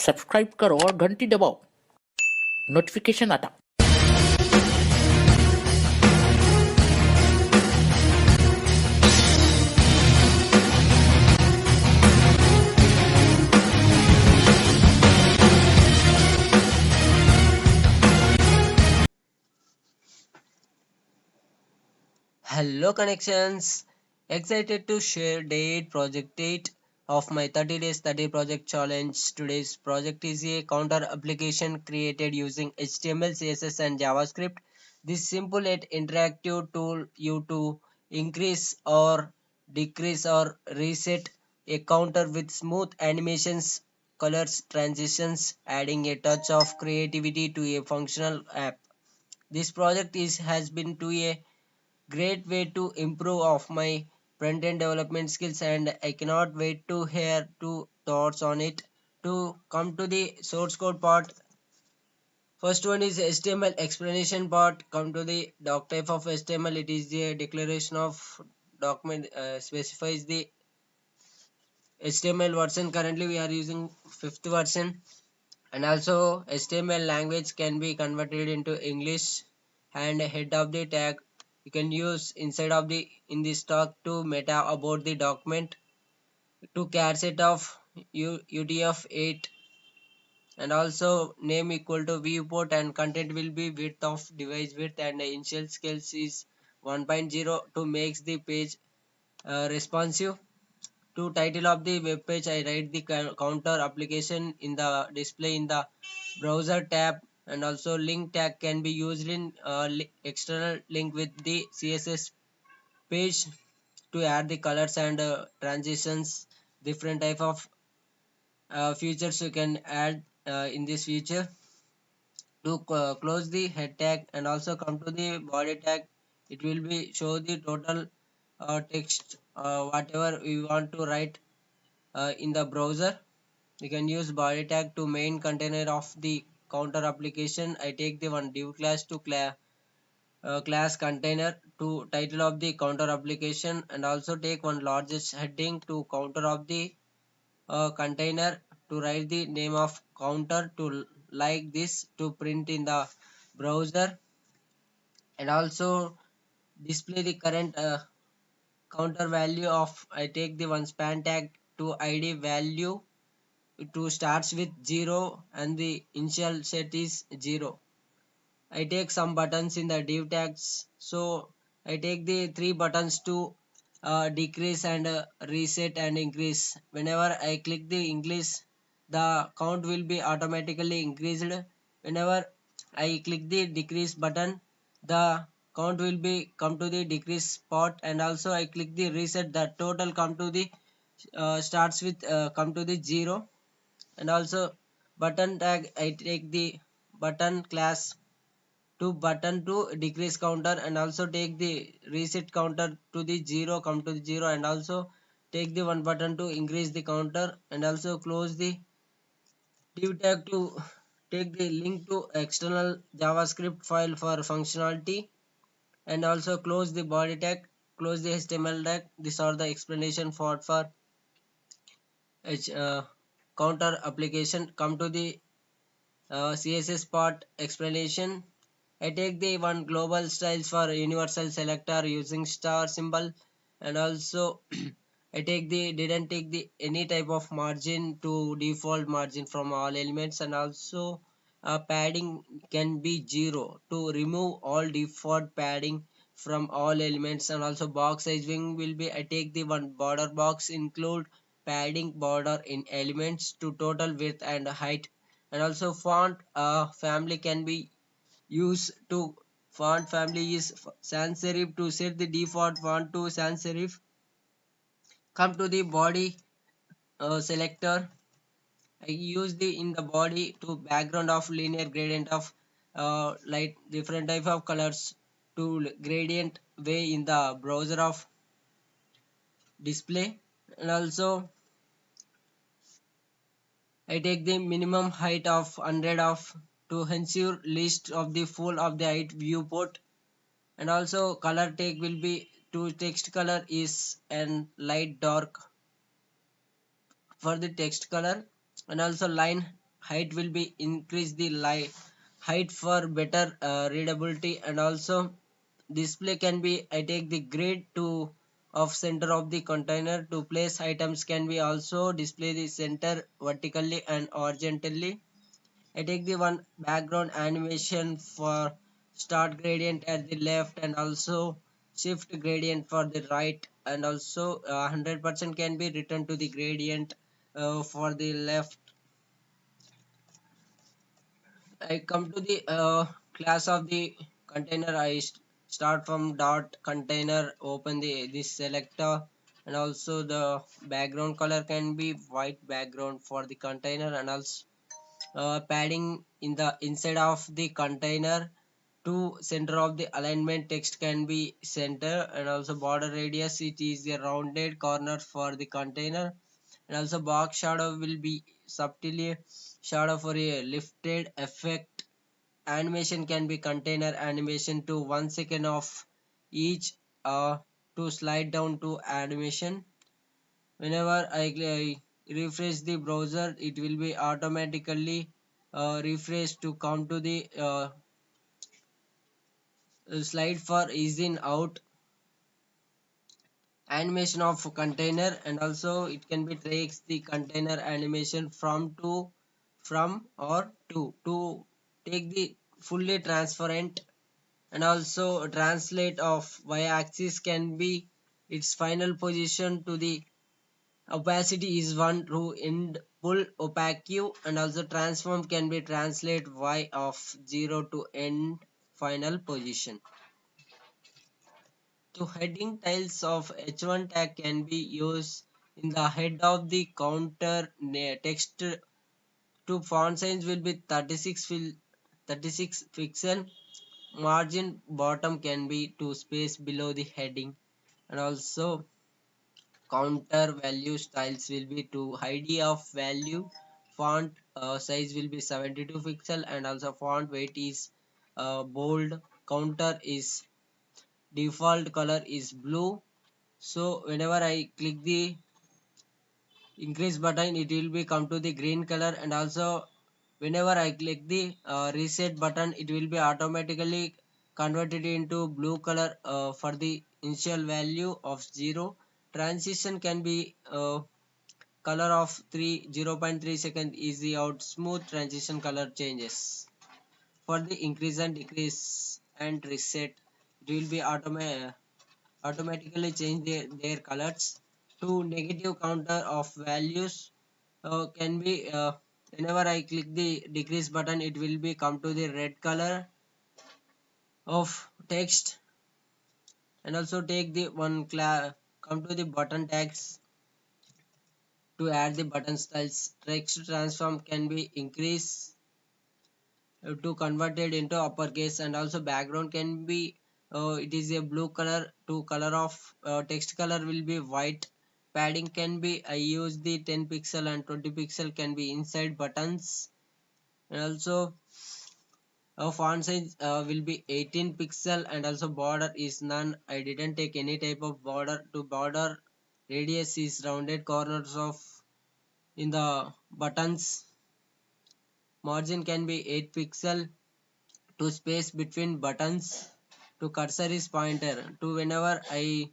Subscribe करो और घंटी दबाओ, नोटिफिकेशन आता। Hello connections, excited to share date project date of my 30 days 30 project challenge. Today's project is a counter application created using HTML, CSS and JavaScript. This simple yet interactive tool you to increase or decrease or reset a counter with smooth animations, colors, transitions, adding a touch of creativity to a functional app. This project has been to a great way to improve of my front-end development skills, and I cannot wait to hear two thoughts on it. To come to the source code part, first one is HTML explanation part. Come to the doc type of HTML, it is the declaration of document, specifies the HTML version. Currently we are using 5th version, and also HTML language can be converted into English, and head of the tag you can use inside of the in the stock to meta about the document to char set of UTF-8, and also name equal to viewport, and content will be width of device width, and the initial scales is 1.0 to makes the page responsive. To title of the web page, I write the counter application in the display in the browser tab, and also link tag can be used in external link with the CSS page to add the colors and transitions. Different type of features you can add in this feature. To close the head tag and also come to the body tag, it will be show the total text whatever we want to write in the browser. You can use body tag to main container of the counter application. I take the one div class to class container to title of the counter application, and also take one largest heading to counter of the container to write the name of counter to like this to print in the browser, and also display the current counter value of. I take the one span tag to id value to starts with 0 and the initial set is 0. I take some buttons in the div tags, so I take the three buttons to decrease and reset and increase. Whenever I click the increase, the count will be automatically increased. Whenever I click the decrease button, the count will be come to the decrease spot, and also I click the reset, the total come to the starts with come to the 0. And also button tag, I take the button class to button to decrease counter, and also take the reset counter to the 0 come to the 0, and also take the one button to increase the counter, and also close the div tag to take the link to external JavaScript file for functionality, and also close the body tag, close the HTML tag. These are the explanation for H, counter application. Come to the CSS part explanation. I take the one global styles for universal selector using star symbol, and also I take the didn't take the any type of margin to default margin from all elements, and also padding can be 0 to remove all default padding from all elements, and also box sizing will be. I take the one border box include padding border in elements to total width and height, and also font family can be used to. Font family is sans serif to set the default font to sans serif. Come to the body selector. I use the in the body to background of linear gradient of light different type of colors to gradient way in the browser of display, and also I take the minimum height of 100 of to ensure list of the full of the height viewport, and also color take will be to text color is and light dark for the text color, and also line height will be increase the height for better readability, and also display can be I take the grid to of center of the container. To place items can be also display the center vertically and horizontally. I take the one background animation for start gradient at the left, and also shift gradient for the right, and also 100% can be returned to the gradient for the left. I come to the class of the container. Start from dot container, open the this selector, and also the background color can be white background for the container, and also padding in the inside of the container to center of the alignment text can be center, and also border radius it is a rounded corner for the container, and also box shadow will be subtly shadow for a lifted effect. Animation can be container animation to 1 second of each, to slide down to animation. Whenever I refresh the browser, it will be automatically refresh to come to the slide for ease in out animation of container, and also it can be takes the container animation from or to take the fully transparent, and also translate of y-axis can be its final position to the opacity is 1 to end full opaque, and also transform can be translate y of 0 to end final position. To heading tiles of h1 tag can be used in the head of the counter text. To font size will be 36 pixel. Margin bottom can be to space below the heading, and also counter value styles will be to id of value. Font size will be 72 pixel, and also font weight is bold. Counter is default color is blue. So whenever I click the increase button, it will be come to the green color, and also whenever I click the reset button, it will be automatically converted into blue color for the initial value of 0. Transition can be color of 0.3 second easy out smooth transition color changes. For the increase and decrease and reset, it will be automatically change their colors. To negative counter of values can be whenever I click the decrease button, it will be come to the red color of text, and also take the one come to the button tags to add the button styles. Text transform can be increase to converted into uppercase, and also background can be it is a blue color to color of text color will be white. Padding can be I use the 10 pixel and 20 pixel can be inside buttons, and also font size will be 18 pixel, and also border is none. I didn't take any type of border. To border radius is rounded corners of in the buttons. Margin can be 8 pixel. To space between buttons. To cursor is pointer. To whenever I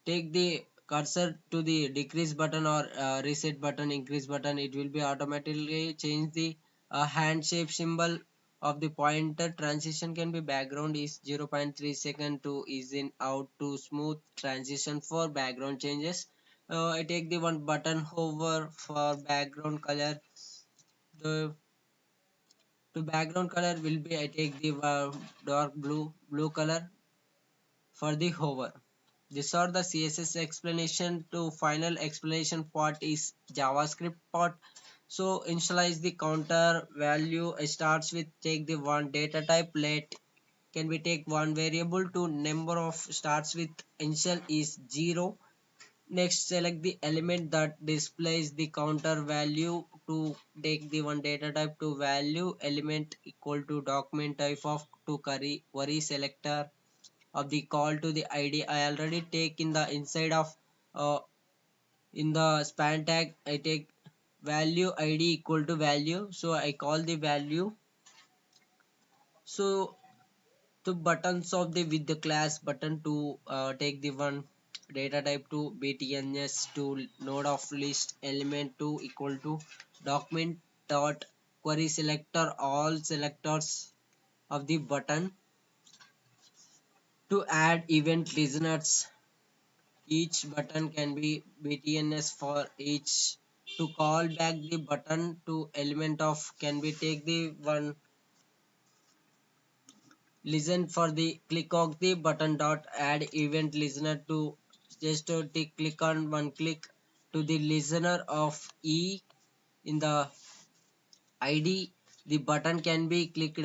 take the cursor to the decrease button or reset button, increase button, it will be automatically change the hand shape symbol of the pointer. Transition can be background is 0.3 second to ease in out to smooth transition for background changes. I take the one button hover for background color. The to background color will be I take the dark blue color for the hover. These are the CSS explanation. To final explanation part is JavaScript part. So initialize the counter value starts with take the one data type. Let can we take one variable to number of starts with initial is 0. Next select the element that displays the counter value. To take the one data type to value element equal to document type of to query selector of the call to the id. I already take in the inside of uh, in the span tag I take value id equal to value, so I call the value. So the buttons of the with the class button to take the one data type to btns to node of list element to equal to document dot query selector all selectors of the button to add event listeners. Each button can be btns for each. To call back the button to element of can be take the one listen for the click of the button dot add event listener to just to click on one click to the listener of e in the id. The button can be clicked,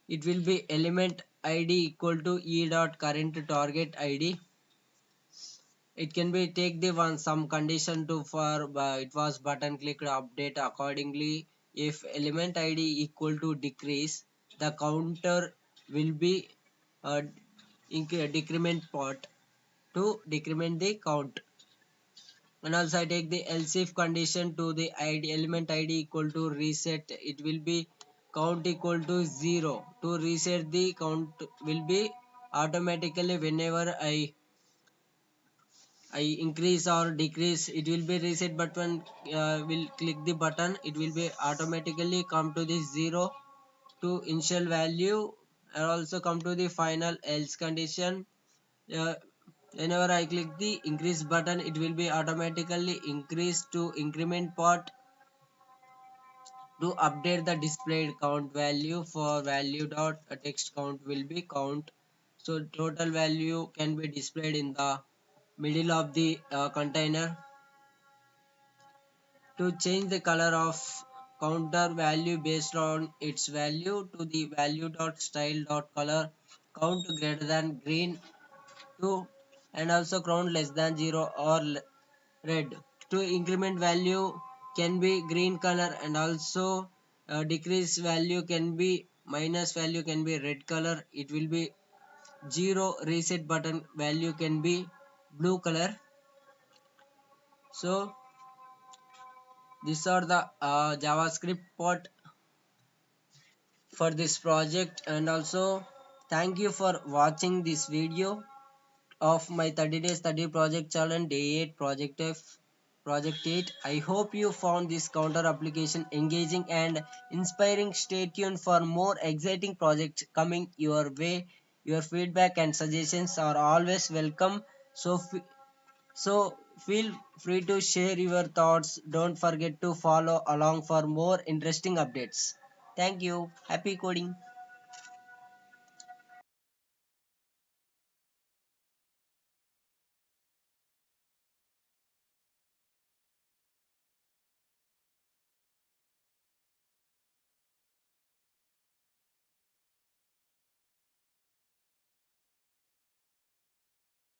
it will be element id equal to e dot current target id. It can be take the one some condition to for it was button clicked update accordingly. If element id equal to decrease, the counter will be uh, decrement pot to decrement the count. And also I take the else if condition to the id element id equal to reset, it will be count equal to 0. To reset the count will be automatically whenever I increase or decrease, it will be reset button. Will click the button, it will be automatically come to the 0 to initial value, and also come to the final else condition. uh, Whenever I click the increase button, it will be automatically increased to increment part to update the displayed count value. For value dot text count will be count, so total value can be displayed in the middle of the container. To change the color of counter value based on its value to the value dot style dot color count greater than green to, and also count less than 0 or red. To increment value can be green color, and also decrease value can be minus value can be red color, it will be 0. Reset button value can be blue color. So these are the javascript part for this project. And also thank you for watching this video of my 30 days 30 project challenge day 8 project f project 8. I hope you found this counter application engaging and inspiring. Stay tuned for more exciting projects coming your way. Your feedback and suggestions are always welcome, so so feel free to share your thoughts. Don't forget to follow along for more interesting updates. Thank you. Happy coding.